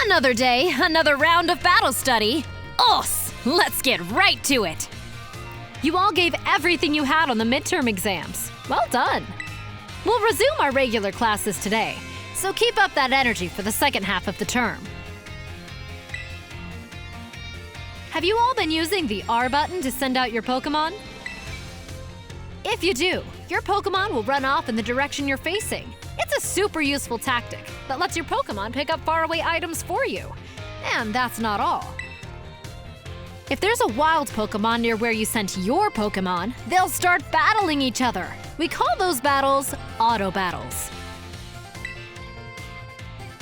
Another day, another round of battle study. Os! Let's get right to it! You all gave everything you had on the midterm exams. Well done! We'll resume our regular classes today, so keep up that energy for the second half of the term. Have you all been using the R button to send out your Pokémon? If you do, your Pokémon will run off in the direction you're facing. It's a super useful tactic that lets your Pokémon pick up faraway items for you. And that's not all. If there's a wild Pokémon near where you sent your Pokémon, they'll start battling each other. We call those battles auto battles.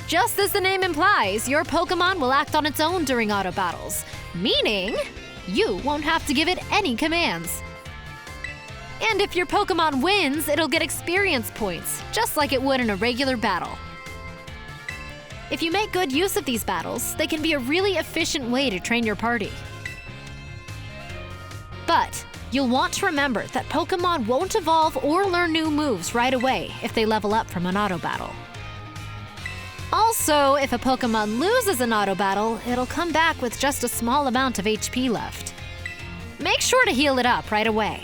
Just as the name implies, your Pokémon will act on its own during auto battles, meaning you won't have to give it any commands. And if your Pokémon wins, it'll get experience points, just like it would in a regular battle. If you make good use of these battles, they can be a really efficient way to train your party. But you'll want to remember that Pokémon won't evolve or learn new moves right away if they level up from an auto battle. Also, if a Pokémon loses an auto battle, it'll come back with just a small amount of HP left. Make sure to heal it up right away.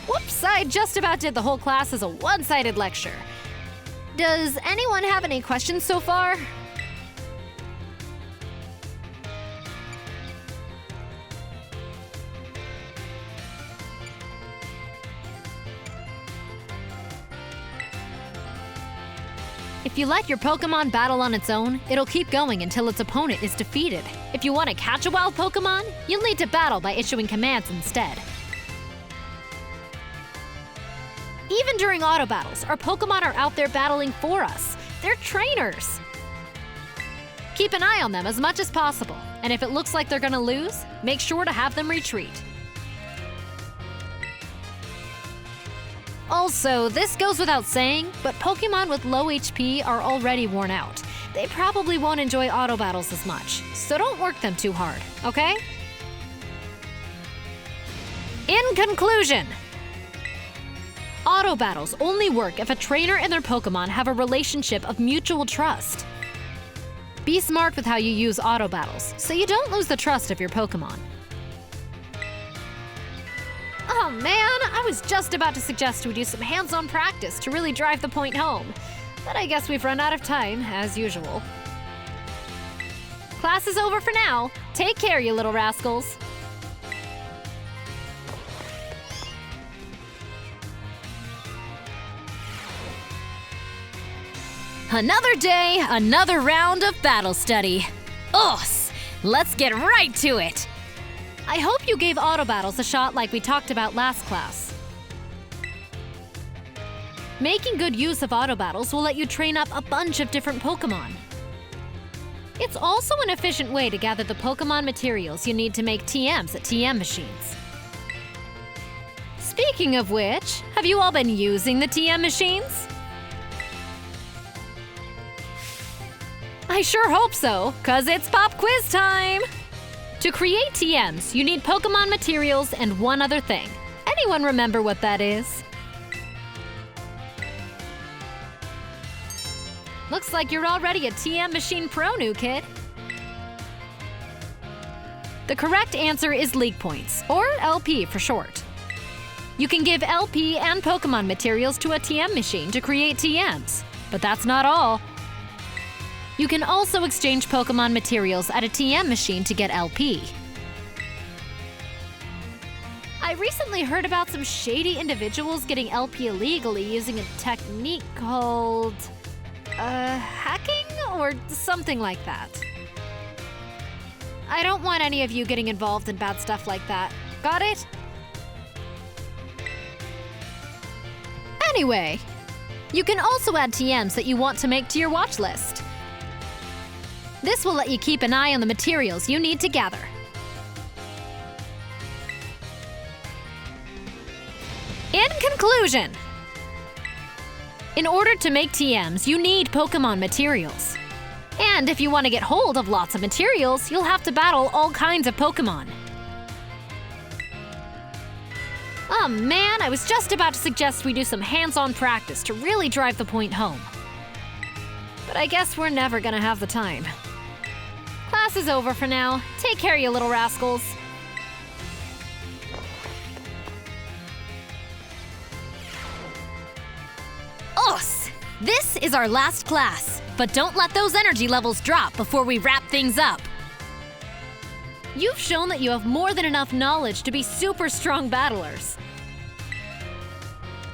Whoops, I just about did the whole class as a one-sided lecture. Does anyone have any questions so far? If you let your Pokémon battle on its own, it'll keep going until its opponent is defeated. If you want to catch a wild Pokémon, you'll need to battle by issuing commands instead. Even during auto battles, our Pokémon are out there battling for us. They're trainers. Keep an eye on them as much as possible, and if it looks like they're gonna lose, make sure to have them retreat. Also, this goes without saying, but Pokémon with low HP are already worn out. They probably won't enjoy auto battles as much, so don't work them too hard, okay? In conclusion, auto battles only work if a trainer and their Pokémon have a relationship of mutual trust. Be smart with how you use auto battles, so you don't lose the trust of your Pokémon. Oh man, I was just about to suggest we do some hands-on practice to really drive the point home. But I guess we've run out of time, as usual. Class is over for now. Take care, you little rascals. Another day, another round of battle study. Os! Let's get right to it! I hope you gave auto battles a shot like we talked about last class. Making good use of auto battles will let you train up a bunch of different Pokémon. It's also an efficient way to gather the Pokémon materials you need to make TMs at TM machines. Speaking of which, have you all been using the TM machines? I sure hope so, 'cause it's pop quiz time! To create TMs, you need Pokémon materials and one other thing. Anyone remember what that is? Looks like you're already a TM Machine Pro, new kid. The correct answer is League Points, or LP for short. You can give LP and Pokémon materials to a TM machine to create TMs, but that's not all. You can also exchange Pokémon materials at a TM machine to get LP. I recently heard about some shady individuals getting LP illegally using a technique called hacking or something like that. I don't want any of you getting involved in bad stuff like that. Got it? Anyway, you can also add TMs that you want to make to your watch list. This will let you keep an eye on the materials you need to gather. In conclusion, in order to make TMs, you need Pokémon materials. And if you want to get hold of lots of materials, you'll have to battle all kinds of Pokémon. Oh man, I was just about to suggest we do some hands-on practice to really drive the point home. But but I guess we're never gonna have the time. Class is over for now. Take care, you little rascals. Os! This is our last class, but don't let those energy levels drop before we wrap things up. You've shown that you have more than enough knowledge to be super strong battlers.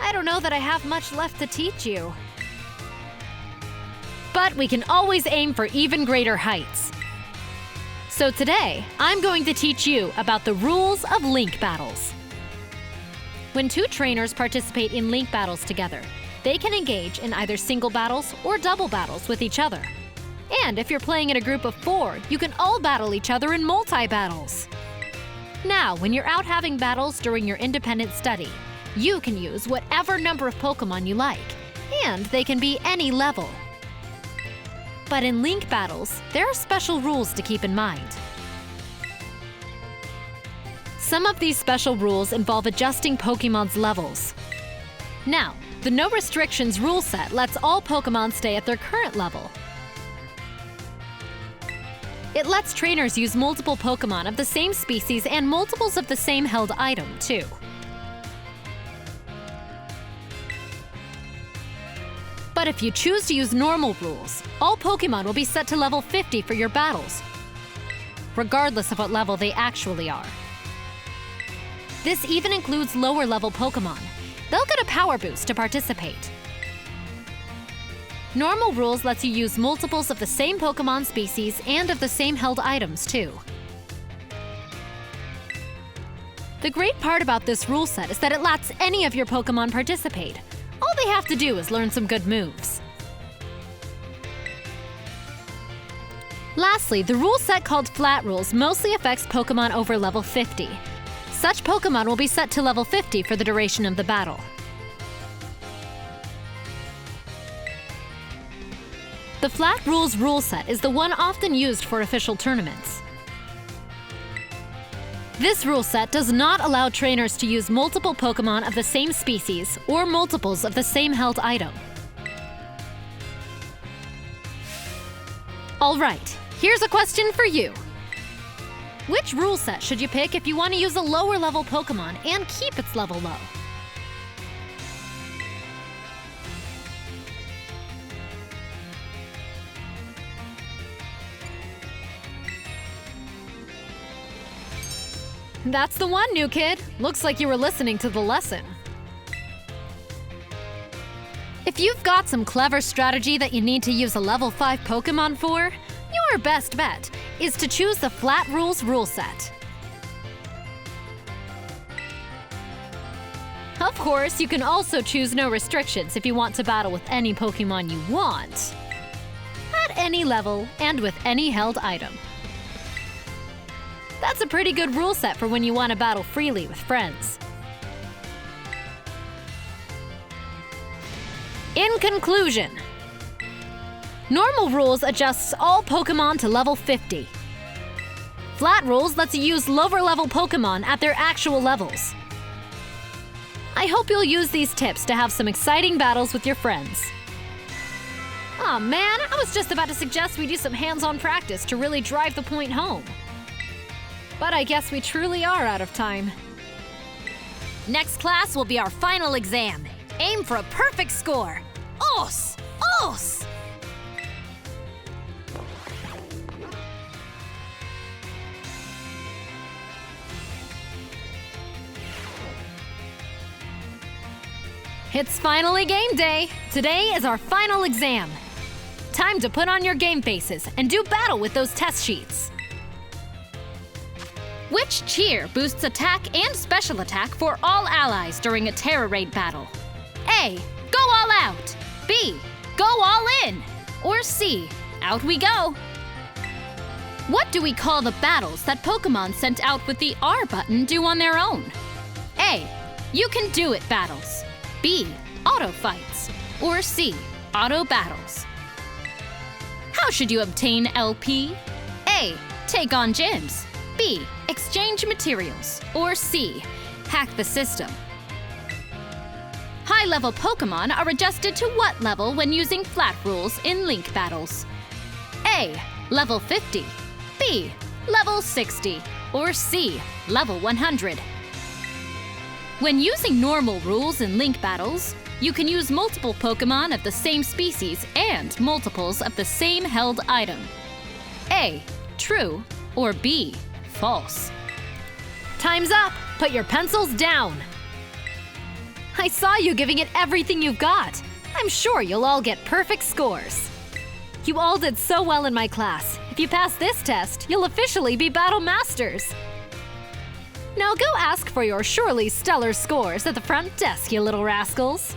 I don't know that I have much left to teach you. But we can always aim for even greater heights. So today, I'm going to teach you about the rules of link battles. When two trainers participate in link battles together, they can engage in either single battles or double battles with each other. And if you're playing in a group of 4, you can all battle each other in multi-battles. Now, when you're out having battles during your independent study, you can use whatever number of Pokémon you like, and they can be any level. But in link battles, there are special rules to keep in mind. Some of these special rules involve adjusting Pokémon's levels. Now, the No Restrictions rule set lets all Pokémon stay at their current level. It lets trainers use multiple Pokémon of the same species and multiples of the same held item, too. But if you choose to use normal rules, all Pokémon will be set to level 50 for your battles, regardless of what level they actually are. This even includes lower-level Pokémon. They'll get a power boost to participate. Normal rules lets you use multiples of the same Pokémon species and of the same held items, too. The great part about this rule set is that it lets any of your Pokémon participate. All they have to do is learn some good moves. Lastly, the rule set called Flat Rules mostly affects Pokémon over level 50. Such Pokémon will be set to level 50 for the duration of the battle. The Flat Rules rule set is the one often used for official tournaments. This rule set does not allow trainers to use multiple Pokémon of the same species or multiples of the same held item. Alright, here's a question for you. Which rule set should you pick if you want to use a lower level Pokémon and keep its level low? That's the one, new kid. Looks like you were listening to the lesson. If you've got some clever strategy that you need to use a level 5 Pokémon for, your best bet is to choose the Flat Rules rule set. Of course, you can also choose No Restrictions if you want to battle with any Pokémon you want, at any level and with any held item. That's a pretty good rule set for when you want to battle freely with friends. In conclusion, Normal Rules adjusts all Pokémon to level 50. Flat Rules lets you use lower level Pokémon at their actual levels. I hope you'll use these tips to have some exciting battles with your friends. Aw man, I was just about to suggest we do some hands-on practice to really drive the point home. But I guess we truly are out of time. Next class will be our final exam. Aim for a perfect score. Os! Os! It's finally game day. Today is our final exam. Time to put on your game faces and do battle with those test sheets. Which cheer boosts attack and special attack for all allies during a Terra Raid battle? A. Go all out. B. Go all in. Or C. Out we go. What do we call the battles that Pokémon sent out with the R button do on their own? A. You can do it battles. B. Auto fights. Or C. Auto battles. How should you obtain LP? A. Take on gyms. B. Exchange materials. Or C. Hack the system. High-level Pokemon are adjusted to what level when using flat rules in Link battles? A. Level 50. B. Level 60. Or C. Level 100. When using normal rules in Link battles, you can use multiple Pokemon of the same species and multiples of the same held item. A. True. Or B. False. Time's up! Put your pencils down! I saw you giving it everything you've got. I'm sure you'll all get perfect scores. You all did so well in my class. If you pass this test, you'll officially be Battle Masters. Now go ask for your surely stellar scores at the front desk, you little rascals.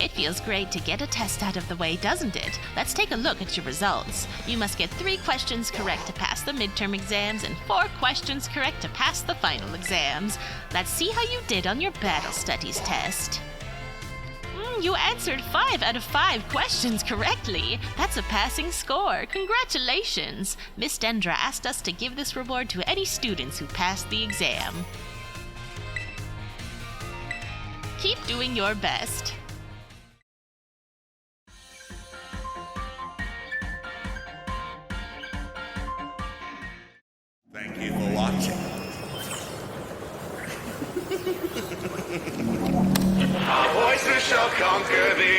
It feels great to get a test out of the way, doesn't it? Let's take a look at your results. You must get 3 questions correct to pass the midterm exams and 4 questions correct to pass the final exams. Let's see how you did on your battle studies test. You answered 5 out of 5 questions correctly. That's a passing score. Congratulations! Miss Dendra asked us to give this reward to any students who passed the exam. Keep doing your best. Thank you for watching. Our voices shall conquer the